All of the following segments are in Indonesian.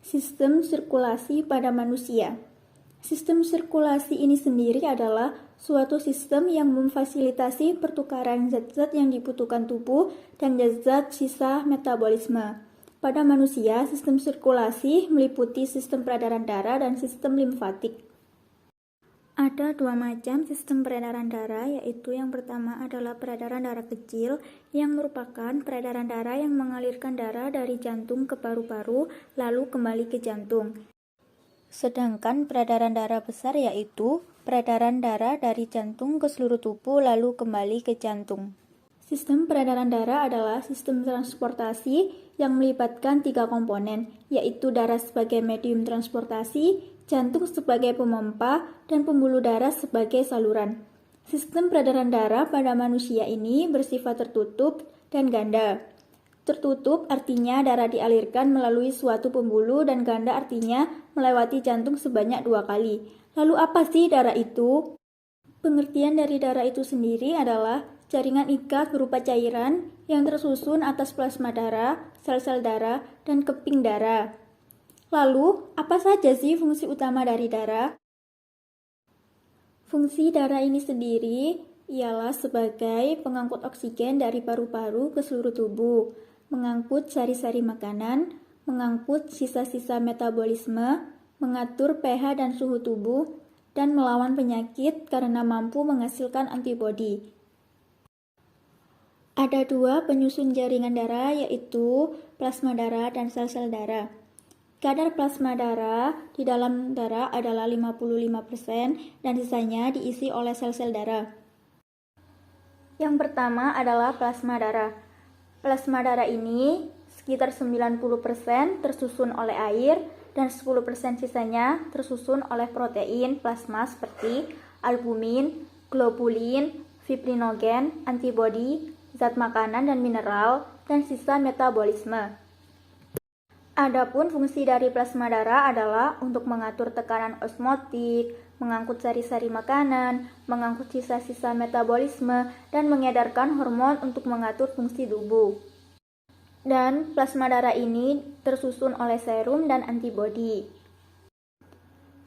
Sistem sirkulasi pada manusia. Sistem sirkulasi ini sendiri adalah suatu sistem yang memfasilitasi pertukaran zat-zat yang dibutuhkan tubuh dan zat-zat sisa metabolisme. Pada manusia, sistem sirkulasi meliputi sistem peredaran darah dan sistem limfatik. Ada dua macam sistem peredaran darah, yaitu yang pertama adalah peredaran darah kecil, yang merupakan peredaran darah yang mengalirkan darah dari jantung ke paru-paru, lalu kembali ke jantung. Sedangkan peredaran darah besar yaitu peredaran darah dari jantung ke seluruh tubuh, lalu kembali ke jantung. Sistem peredaran darah adalah sistem transportasi yang melibatkan tiga komponen, yaitu darah sebagai medium transportasi, jantung sebagai pemompa, dan pembuluh darah sebagai saluran. Sistem peredaran darah pada manusia ini bersifat tertutup dan ganda. Tertutup artinya darah dialirkan melalui suatu pembuluh, dan ganda artinya melewati jantung sebanyak 2 kali. Lalu apa sih darah itu? Pengertian dari darah itu sendiri adalah jaringan ikat berupa cairan yang tersusun atas plasma darah, sel-sel darah, dan keping darah. Lalu, apa saja sih fungsi utama dari darah? Fungsi darah ini sendiri ialah sebagai pengangkut oksigen dari paru-paru ke seluruh tubuh, mengangkut sari-sari makanan, mengangkut sisa-sisa metabolisme, mengatur pH dan suhu tubuh, dan melawan penyakit karena mampu menghasilkan antibodi. Ada dua penyusun jaringan darah, yaitu plasma darah dan sel-sel darah. Kadar plasma darah di dalam darah adalah 55% dan sisanya diisi oleh sel-sel darah. Yang pertama adalah plasma darah. Plasma darah ini sekitar 90% tersusun oleh air dan 10% sisanya tersusun oleh protein plasma seperti albumin, globulin, fibrinogen, antibodi, zat makanan dan mineral, dan sisa metabolisme. Adapun fungsi dari plasma darah adalah untuk mengatur tekanan osmotik, mengangkut sari-sari makanan, mengangkut sisa-sisa metabolisme, dan mengedarkan hormon untuk mengatur fungsi tubuh. Dan plasma darah ini tersusun oleh serum dan antibodi.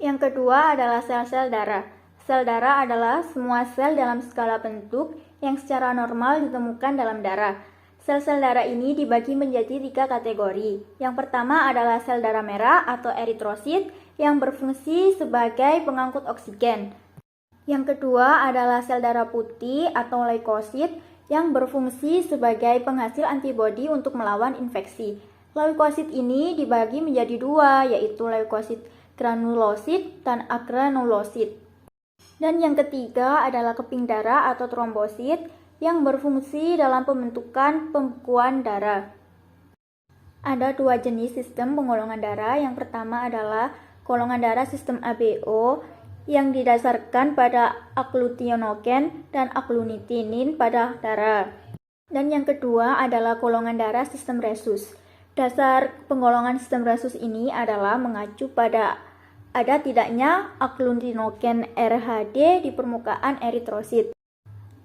Yang kedua adalah sel-sel darah. Sel darah adalah semua sel dalam skala bentuk yang secara normal ditemukan dalam darah. Sel-sel darah ini dibagi menjadi 3 kategori. Yang pertama adalah sel darah merah atau eritrosit yang berfungsi sebagai pengangkut oksigen. Yang kedua adalah sel darah putih atau leukosit yang berfungsi sebagai penghasil antibodi untuk melawan infeksi. Leukosit ini dibagi menjadi 2, yaitu leukosit granulosit dan agranulosit. Dan yang ketiga adalah keping darah atau trombosit yang berfungsi dalam pembentukan pembekuan darah. Ada 2 jenis sistem penggolongan darah. Yang pertama adalah golongan darah sistem ABO yang didasarkan pada agglutinogen dan agglutinin pada darah. Dan yang kedua adalah golongan darah sistem resus. Dasar penggolongan sistem resus ini adalah mengacu pada ada tidaknya agglutinogen RHD di permukaan eritrosit.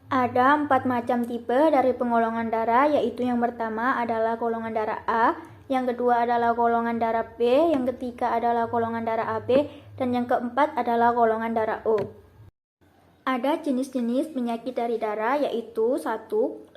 Ada 4 macam tipe dari penggolongan darah, yaitu yang pertama adalah golongan darah A, yang kedua adalah golongan darah B, yang ketiga adalah golongan darah AB, dan yang keempat adalah golongan darah O. Ada jenis-jenis penyakit dari darah, yaitu 1.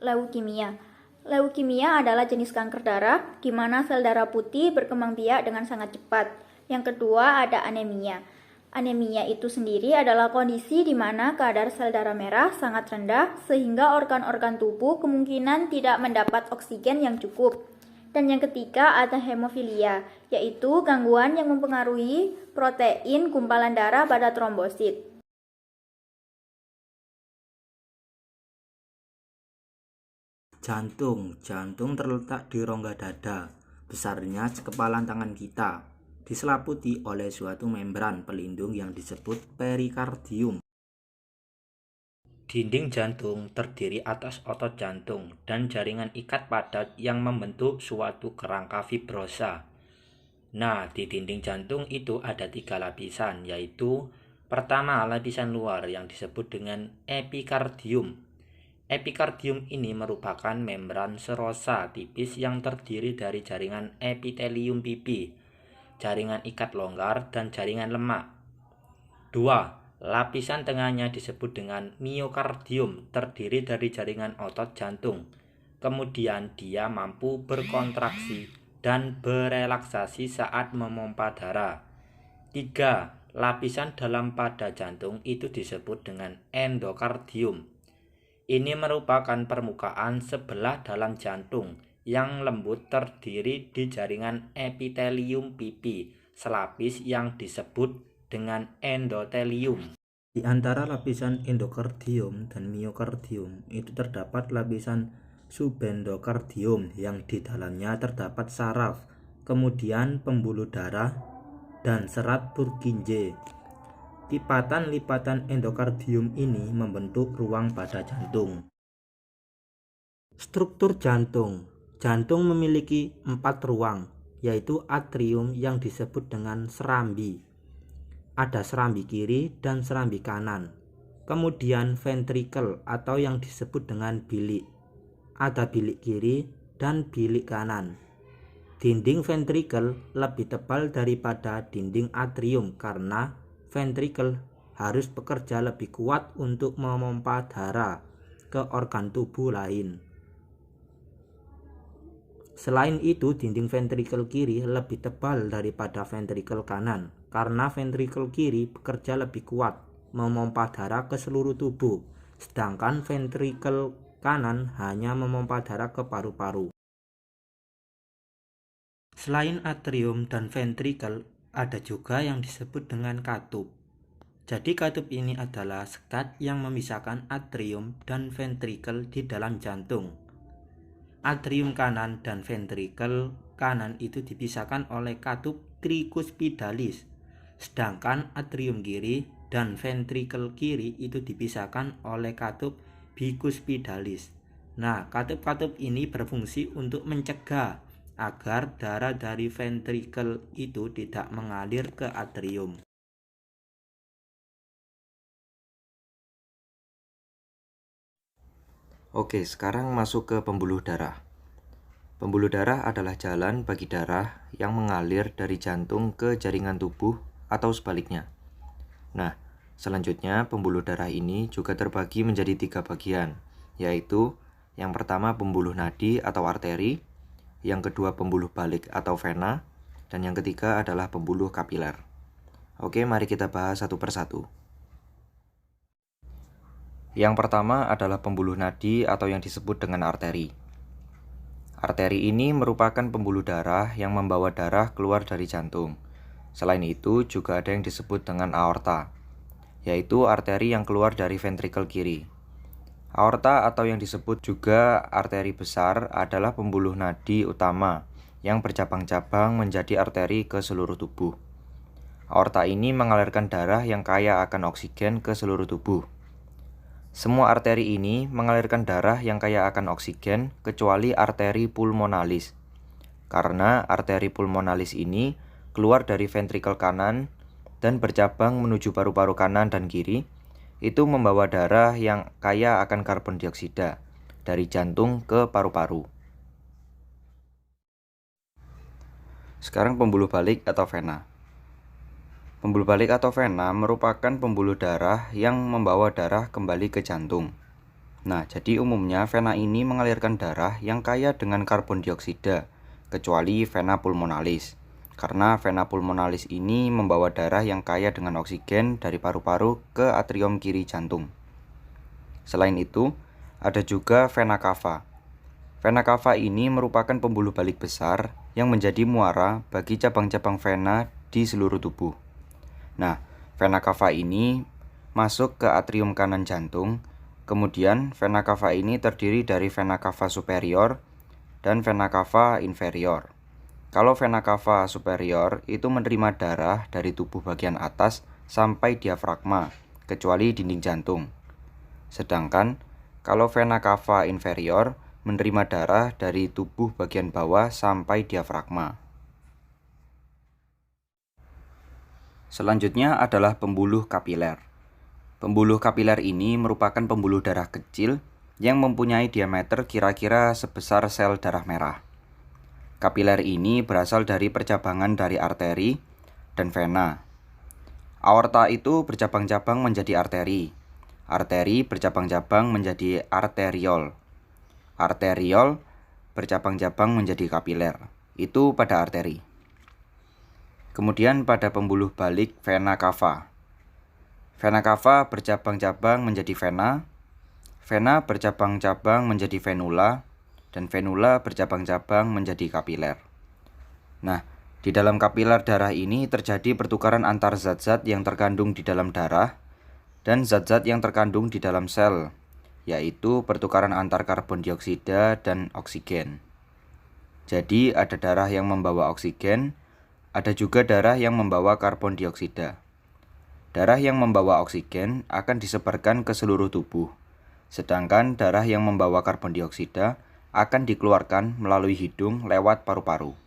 Leukemia. Leukemia adalah jenis kanker darah, di mana sel darah putih berkembang biak dengan sangat cepat. Yang kedua ada anemia. Anemia itu sendiri adalah kondisi di mana kadar sel darah merah sangat rendah sehingga organ-organ tubuh kemungkinan tidak mendapat oksigen yang cukup. Dan yang ketiga ada hemofilia, yaitu gangguan yang mempengaruhi protein gumpalan darah pada trombosit. Jantung terletak di rongga dada, besarnya sekepalan tangan kita. Diselimuti oleh suatu membran pelindung yang disebut perikardium. Dinding jantung terdiri atas otot jantung dan jaringan ikat padat yang membentuk suatu kerangka fibrosa. Nah, di dinding jantung itu ada 3 lapisan, yaitu pertama lapisan luar yang disebut dengan epikardium. Epikardium ini merupakan membran serosa tipis yang terdiri dari jaringan epitelium pipi. jaringan ikat longgar, dan jaringan lemak. 2. Lapisan tengahnya disebut dengan miokardium, terdiri dari jaringan otot jantung. Kemudian dia mampu berkontraksi dan berelaksasi saat memompa darah. 3. Lapisan dalam pada jantung itu disebut dengan endokardium. Ini merupakan permukaan sebelah dalam jantung yang lembut terdiri di jaringan epitelium pipi selapis yang disebut dengan endotelium. Di antara lapisan endokardium dan miokardium itu terdapat lapisan subendokardium yang di dalamnya terdapat saraf, kemudian pembuluh darah dan serat Purkinje. Lipatan-lipatan endokardium ini membentuk ruang pada jantung. Struktur jantung. Jantung memiliki 4 ruang, yaitu atrium yang disebut dengan serambi. Ada serambi kiri dan serambi kanan. Kemudian ventrikel atau yang disebut dengan bilik. Ada bilik kiri dan bilik kanan. Dinding ventrikel lebih tebal daripada dinding atrium karena ventrikel harus bekerja lebih kuat untuk memompa darah ke organ tubuh lain. Selain itu, dinding ventrikel kiri lebih tebal daripada ventrikel kanan karena ventrikel kiri bekerja lebih kuat memompa darah ke seluruh tubuh, sedangkan ventrikel kanan hanya memompa darah ke paru-paru. Selain atrium dan ventrikel, ada juga yang disebut dengan katup. Jadi katup ini adalah sekat yang memisahkan atrium dan ventrikel di dalam jantung. Atrium kanan dan ventrikel kanan itu dipisahkan oleh katup trikuspidalis, sedangkan atrium kiri dan ventrikel kiri itu dipisahkan oleh katup bikuspidalis. Nah, katup-katup ini berfungsi untuk mencegah agar darah dari ventrikel itu tidak mengalir ke atrium. Oke, sekarang masuk ke pembuluh darah. Pembuluh darah adalah jalan bagi darah yang mengalir dari jantung ke jaringan tubuh atau sebaliknya. Nah, selanjutnya pembuluh darah ini juga terbagi menjadi 3 bagian, yaitu yang pertama pembuluh nadi atau arteri, yang kedua pembuluh balik atau vena, dan yang ketiga adalah pembuluh kapiler. Oke, mari kita bahas satu persatu. Yang pertama adalah pembuluh nadi atau yang disebut dengan arteri. Arteri ini merupakan pembuluh darah yang membawa darah keluar dari jantung. Selain itu juga ada yang disebut dengan aorta, yaitu arteri yang keluar dari ventrikel kiri. Aorta atau yang disebut juga arteri besar adalah pembuluh nadi utama yang bercabang-cabang menjadi arteri ke seluruh tubuh. Aorta ini mengalirkan darah yang kaya akan oksigen ke seluruh tubuh. Semua arteri ini mengalirkan darah yang kaya akan oksigen kecuali arteri pulmonalis. Karena arteri pulmonalis ini keluar dari ventrikel kanan dan bercabang menuju paru-paru kanan dan kiri, itu membawa darah yang kaya akan karbon dioksida dari jantung ke paru-paru. Sekarang pembuluh balik atau vena. Pembuluh balik atau vena merupakan pembuluh darah yang membawa darah kembali ke jantung. Nah, jadi umumnya vena ini mengalirkan darah yang kaya dengan karbon dioksida, kecuali vena pulmonalis. Karena vena pulmonalis ini membawa darah yang kaya dengan oksigen dari paru-paru ke atrium kiri jantung. Selain itu, ada juga vena cava. Vena cava ini merupakan pembuluh balik besar yang menjadi muara bagi cabang-cabang vena di seluruh tubuh. Nah, vena cava ini masuk ke atrium kanan jantung. Kemudian, vena cava ini terdiri dari vena cava superior dan vena cava inferior. Kalau vena cava superior itu menerima darah dari tubuh bagian atas sampai diafragma, kecuali dinding jantung. Sedangkan kalau vena cava inferior menerima darah dari tubuh bagian bawah sampai diafragma. Selanjutnya adalah pembuluh kapiler. Pembuluh kapiler ini merupakan pembuluh darah kecil yang mempunyai diameter kira-kira sebesar sel darah merah. Kapiler ini berasal dari percabangan dari arteri dan vena. Aorta itu bercabang-cabang menjadi arteri. Arteri bercabang-cabang menjadi arteriol. Arteriol bercabang-cabang menjadi kapiler. Itu pada arteri. Kemudian pada pembuluh balik vena cava. Vena cava bercabang-cabang menjadi vena. Vena bercabang-cabang menjadi venula. Dan venula bercabang-cabang menjadi kapiler. Nah, di dalam kapiler darah ini terjadi pertukaran antar zat-zat yang terkandung di dalam darah dan zat-zat yang terkandung di dalam sel, yaitu pertukaran antar karbon dioksida dan oksigen. Jadi ada darah yang membawa oksigen, ada juga darah yang membawa karbon dioksida. Darah yang membawa oksigen akan disebarkan ke seluruh tubuh, sedangkan darah yang membawa karbon dioksida akan dikeluarkan melalui hidung lewat paru-paru.